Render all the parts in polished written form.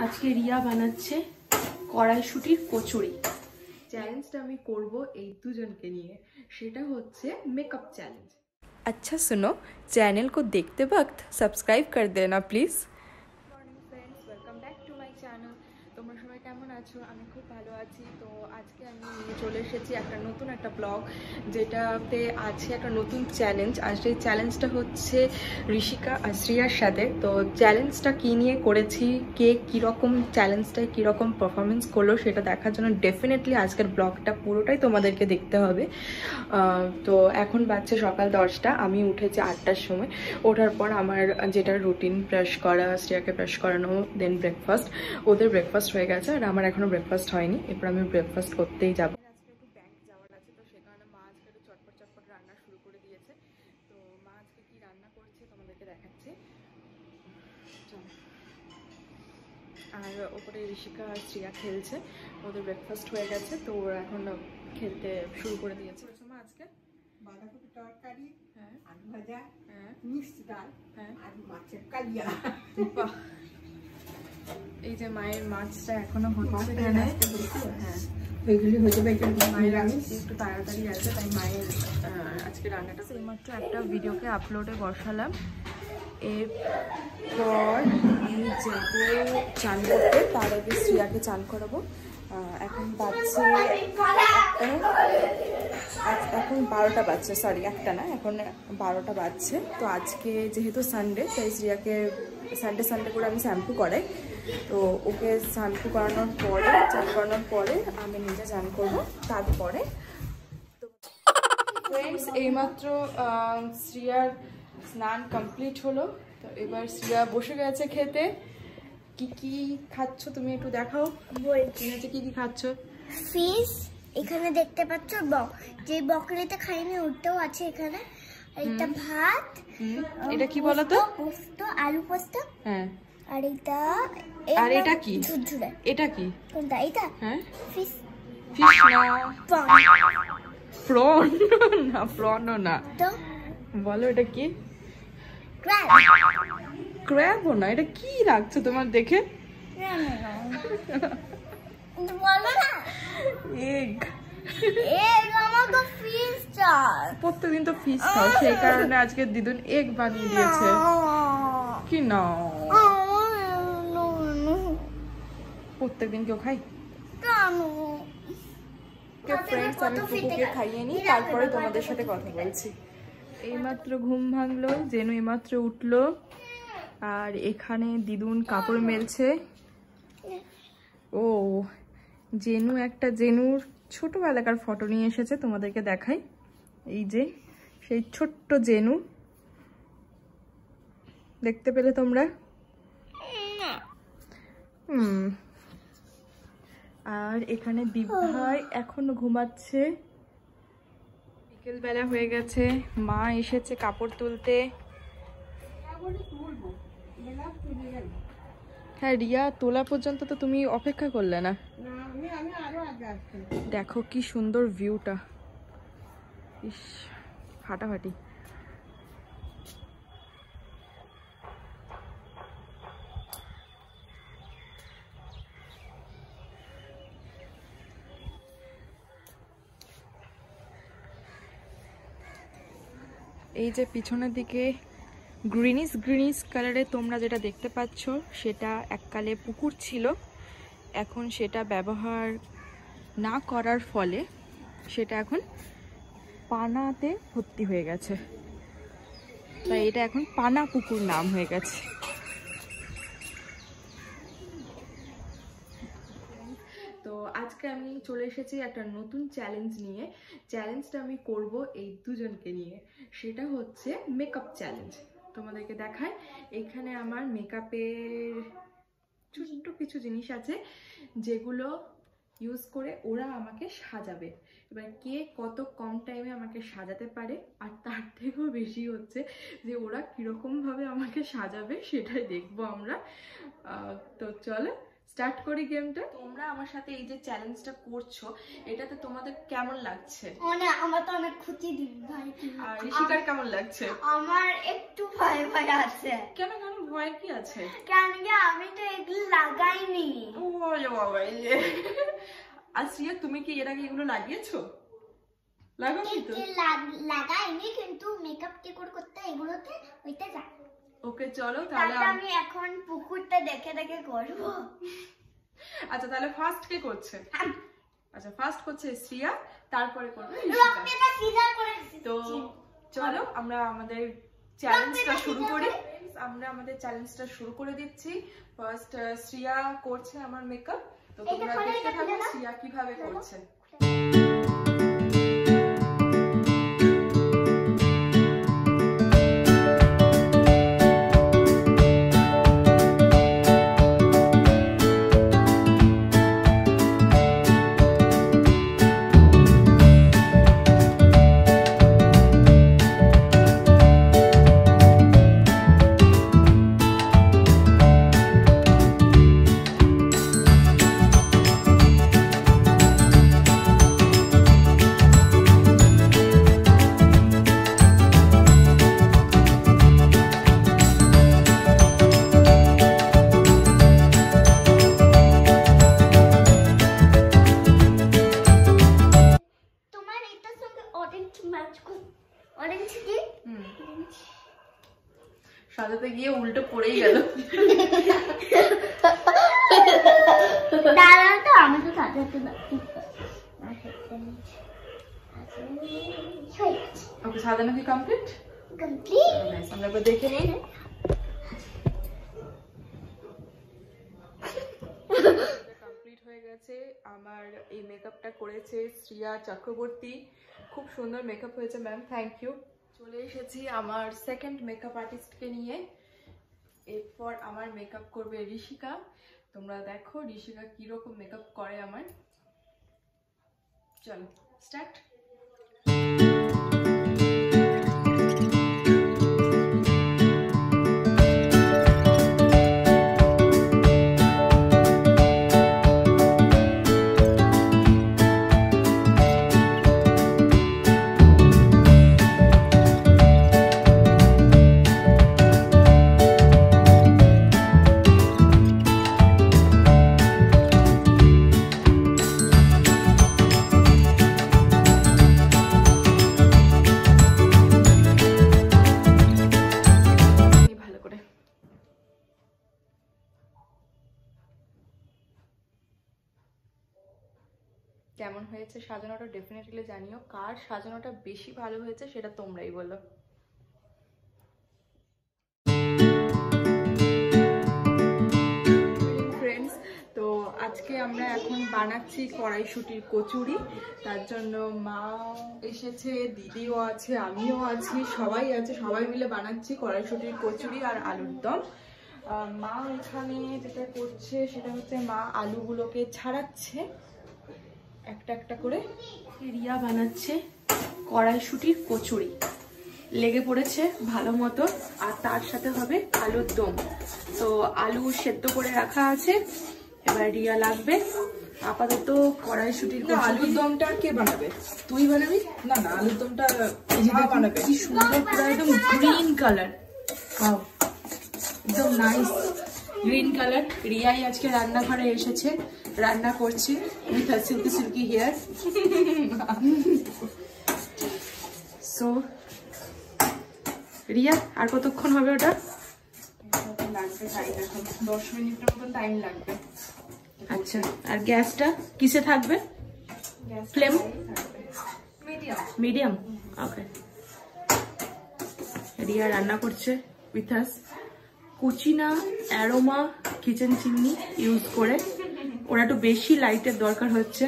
আজকে রিয়া বানাচ্ছে কড়াইশুটির কচুরি। চ্যালেঞ্জটা আমি করব এই দুজনকে নিয়ে, সেটা হচ্ছে मेकअप चैलेंज। अच्छा सुनो, चैनल को देखते वक्त सब्सक्राइब कर देना please. Morning friends, welcome back to my channel. তোমরা সবাই কেমন আছো? আমি খুব ভালো আছি। তো আজকে আমি নিয়ে চলে এসেছি নতুন একটা ব্লগ, যেটাতে আছে একটা নতুন চ্যালেঞ্জ। আর সেই চ্যালেঞ্জটা হচ্ছে ঋষিকা আর শ্রিয়ার সাথে। তো চ্যালেঞ্জটা কী নিয়ে করেছি, কে কীরকম চ্যালেঞ্জটায় কীরকম পারফরমেন্স করলো সেটা দেখার জন্য ডেফিনেটলি আজকের ব্লগটা পুরোটাই তোমাদেরকে দেখতে হবে। তো এখন বাজছে সকাল 10টা, আমি উঠেছি 8টার সময়। ওঠার পর আমার যেটা রুটিন, ব্রাশ করা, শ্রেয়াকে ব্রাশ করানো, দেন ব্রেকফাস্ট। ওদের ব্রেকফাস্ট হয়ে গেছে আর আমার এখনও ব্রেকফাস্ট হয়নি। এরপর আমি ব্রেকফাস্ট করতেই যাবো। আজকে একটু ব্যাংক যাওয়ার আছে, তো সে কারণে মা আজকে একটু চটপট চটপট রান্না শুরু করে দিয়েছে। তো মা আজকে কি রান্না করছে তোমাদেরকে দেখাচ্ছি। আর ওপরে ঋষিকা আর শ্রিয়া খেলছে, ওদের ব্রেকফাস্ট হয়ে গেছে, তো ওরা এখন খেলতে শুরু করে দিয়েছে। মা আজকে বাঁধাকপি তরকারি, হ্যাঁ, আলু ভাজা, হ্যাঁ, মিক্সড ডাল, হ্যাঁ, আর মাছের কালিয়া। বাহ! এই যে মায়ের মাছটা এখনো হচ্ছে এখানে। হ্যাঁ, ওইগুলি হয়ে যাবে। মায়ের আজকে একটু তাড়াতাড়ি আছে, তাই মায়ের আজকে রান্নাটা এইমাত্র একটা ভিডিওকে আপলোডে বসালাম। এরপর আমি যাবো চান করতে, তার আগে শ্রিয়াকে চান করাবো। এখন বাজছে এখন 12টা বাজছে, সরি 1টা না, এখন 12টা বাজছে। তো আজকে যেহেতু সানডে, তাই শ্রিয়াকে সানডে করে আমি শ্যাম্পু করাই। তো ওকে শ্যাম্পু করানোর পরে, চান করানোর পরে আমি নিজে চান করবো। তারপরে তো ফ্রেন্ডস, এইমাত্র শ্রিয়ার স্নান কমপ্লিট হলো। তো এবার শ্রিয়া বসে গেছে খেতে। কি কি খাচ্ছ তুমি একটু দেখাও। বলছি কি কি খাচ্ছ? ফিশ এখানে দেখতে পাচ্ছ, যে বকরিতে খাইনি ওটাও আছে এখানে। আর এটা ভাত। এটা কি বলো তো? পোস্ত, আলু পোস্ত। হ্যাঁ। আর এটা কি? ঝুরঝুরে। এটা কি? কোনটা? এটা হ্যাঁ, ফিশ। ফিশ না, প্রন না, প্রনও না। তো বলো এটা কি? ক্র্যাব। ক্র্যাবও না। এটা কি লাগছে তোমার দেখে? বলো না। এগ। আমার তো ফিশ চাই। প্রত্যেকদিন তো ফিশ খাও, সেই কারণে আজকে দিদুন এগ বানিয়ে দিয়েছে। কি না, প্রত্যেকদিন কেউ খাই? ফ্রেন্ডস, আমি কুকুরকে খাইয়ে নিই, তারপরে তোমাদের সাথে কথা বলছি। এইমাত্র ঘুম ভাঙলো, জেনু এইমাত্র উঠলো। আর এখানে দিদুন কাপড় মেলছে। ও, জেনুর ছোটবেলাকার ফটো নিয়ে এসেছে, তোমাদেরকে দেখাই। এই যে সেই ছোট্ট জেনু, দেখতে পেলে তোমরা? আর এখানে দীপভাই এখনো ঘুমাচ্ছে। বিকেলবেলা হয়ে গেছে, মা এসেছে কাপড় তুলতে। হ্যাঁ, রিয়া তোলা পর্যন্ত তো তুমি অপেক্ষা করলে না। দেখো কি সুন্দর ভিউটা, ইস ফাটাফাটি। এই যে পিছনের দিকে গ্রিনিশ কালারে তোমরা যেটা দেখতে পাচ্ছ, সেটা এককালে পুকুর ছিল। এখন সেটা ব্যবহার না করার ফলে সেটা এখন পানাতে ভর্তি হয়ে গেছে, তাই এটা এখন পানা পুকুর নাম হয়ে গেছে। তো আজকে আমি চলে এসেছি একটা নতুন চ্যালেঞ্জ নিয়ে। চ্যালেঞ্জটা আমি করব এই দুজনকে নিয়ে, সেটা হচ্ছে মেকআপ চ্যালেঞ্জ। তোমাদেরকে দেখায়, এখানে আমার মেকআপের ছোট্ট কিছু জিনিস আছে, যেগুলো ইউজ করে ওরা আমাকে সাজাবে। এবার কে কত কম টাইমে আমাকে সাজাতে পারে, আর তার থেকেও বেশি হচ্ছে যে ওরা কীরকমভাবে আমাকে সাজাবে, সেটাই দেখবো আমরা। তো চলো স্টার্ট করি গেমটা। তোমরা আমার সাথে এই যে চ্যালেঞ্জটা করছো, এটাতে তোমাদের কেমন লাগছে? মানে আমার তো অনেক খুশি দিন ভাই। আর ঋষিকার কেমন লাগছে? আমার একটু ভয় ভয় আছে। কেন কেন ভয় কি আছে? কারণ কি আমি তো এগুলো লাগাইনি। ওরে বাবা, আর শ্রিয়া তুমি কি এর আগে এগুলো লাগিয়েছো? লাগাওনি তো? লাগাইনি, কিন্তু মেকআপ কি করতে এগুলোতে ওইটা যায়। ওকে চলো তাহলে আমি এখন পুকুরটা দেখে দেখে করব। আচ্ছা তাহলে ফার্স্ট কে করছে? আচ্ছা ফার্স্ট করছে শ্রিয়া, তারপরে করবে ঋষিকা। তো চলো আমরা আমাদের চ্যালেঞ্জটা শুরু করি। আমরা আমাদের চ্যালেঞ্জটা শুরু করে দিচ্ছি। ফার্স্ট শ্রিয়া করছে আমার মেকআপ। তো তোমরা দেখতে থাকো শ্রিয়া কিভাবে করছে। সাজাতে গিয়ে উল্টো পড়েই গেল। আমি তো সাজাতে ওকে সাজানো কি কমপ্লিট? আমরা একবার দেখে নিই। কমপ্লিট হয়ে গেছে। আমার এই মেকআপটা করেছে শ্রিয়া চক্রবর্তী। খুব সুন্দর মেকআপ হয়েছে ম্যাম, থ্যাংক ইউ। চলে এসেছি আমার সেকেন্ড মেকআপ আর্টিস্টকে নিয়ে। এরপর আমার মেকআপ করবে ঋষিকা। তোমরা দেখো ঋষিকা কিরকম মেকআপ করে আমার। চলো স্টার্ট। কেমন হয়েছে সাজানোটা ডেফিনেটলি জানিও। কার সাজানোটা বেশি ভালো হয়েছে সেটা তোমরাই বলো। ফ্রেন্ডস, তো আজকে আমরা এখন বানাচ্ছি কড়াইশুঁটির কচুরি। তার জন্য মা এসেছে, দিদিও আছে, আমিও আছি, সবাই আছে, সবাই মিলে বানাচ্ছি কড়াইশুঁটির কচুরি আর আলুর দম। মা এখানে যেটা করছে সেটা হচ্ছে মা আলুগুলোকে ছাড়াচ্ছে একটা একটা করে। রিয়া বানাচ্ছে কড়াইশুঁটির কচুরি, লেগে পড়েছে ভালো মতো। আর তার সাথে হবে আলুর দম। তো আলু সেদ্ধ করে রাখা আছে, এবার রিয়া লাগবে। আপাতত কড়াইশুঁটির আলুর দমটা কে বানাবে? তুই বানাবি? না না, আলুর দমটা মা বানাবে। কি সুন্দর, পুরো একদম গ্রিন কালার, একদম নাইস গ্রিন কালার। রিয়াই আজকে রান্নাঘরে এসেছে, রান্না করছি with her silky silky hair. So Riya, আর কতক্ষণ হবে ওটা? লাগবে টাইম, এখন 10 মিনিটের মতন টাইম লাগবে। আচ্ছা, আর গ্যাসটা কিসে থাকবে? Flame medium. Medium, okay. Riya রান্না করছে with us. Kutchina aroma kitchen chimney use করে। ওরা একটু বেশি লাইটের দরকার হচ্ছে,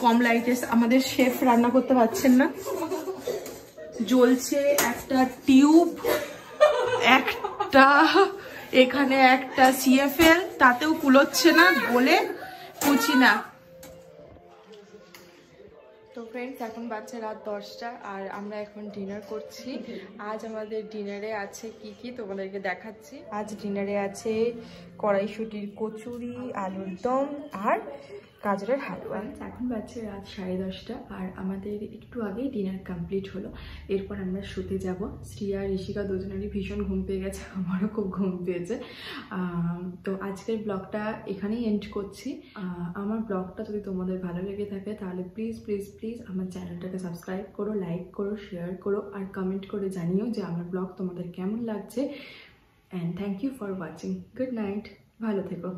কম লাইটে আমাদের শেফ রান্না করতে পারছেন না। জ্বলছে একটা টিউব, একটা এখানে একটা সিএফএল, তাতেও কুলোচ্ছে না বলে কুচিনা। তো ফ্রেন্ডস, এখন বাজছে রাত 10টা আর আমরা এখন ডিনার করছি। আজ আমাদের ডিনারে আছে কি কি তোমাদেরকে দেখাচ্ছি। আজ ডিনারে আছে কড়াইশুঁটির কচুরি, আলুর দম আর গাজরের হালুয়া। এখন বাজছে রাত 10:30 আর আমাদের একটু আগেই ডিনার কমপ্লিট হলো। এরপর আমরা শুতে যাব। শ্রিয়া ঋষিকা দুজনেরই ভীষণ ঘুম পেয়ে গেছে, আমারও খুব ঘুম পেয়েছে। তো আজকের ব্লগটা এখানেই এন্ড করছি। আমার ব্লগটা যদি তোমাদের ভালো লেগে থাকে তাহলে প্লিজ প্লিজ প্লিজ আমার চ্যানেলটাকে সাবস্ক্রাইব করো, লাইক করো, শেয়ার করো আর কমেন্ট করে জানিও যে আমার ব্লগ তোমাদের কেমন লাগছে। And thank you for watching. Good night, ভালো থেকো।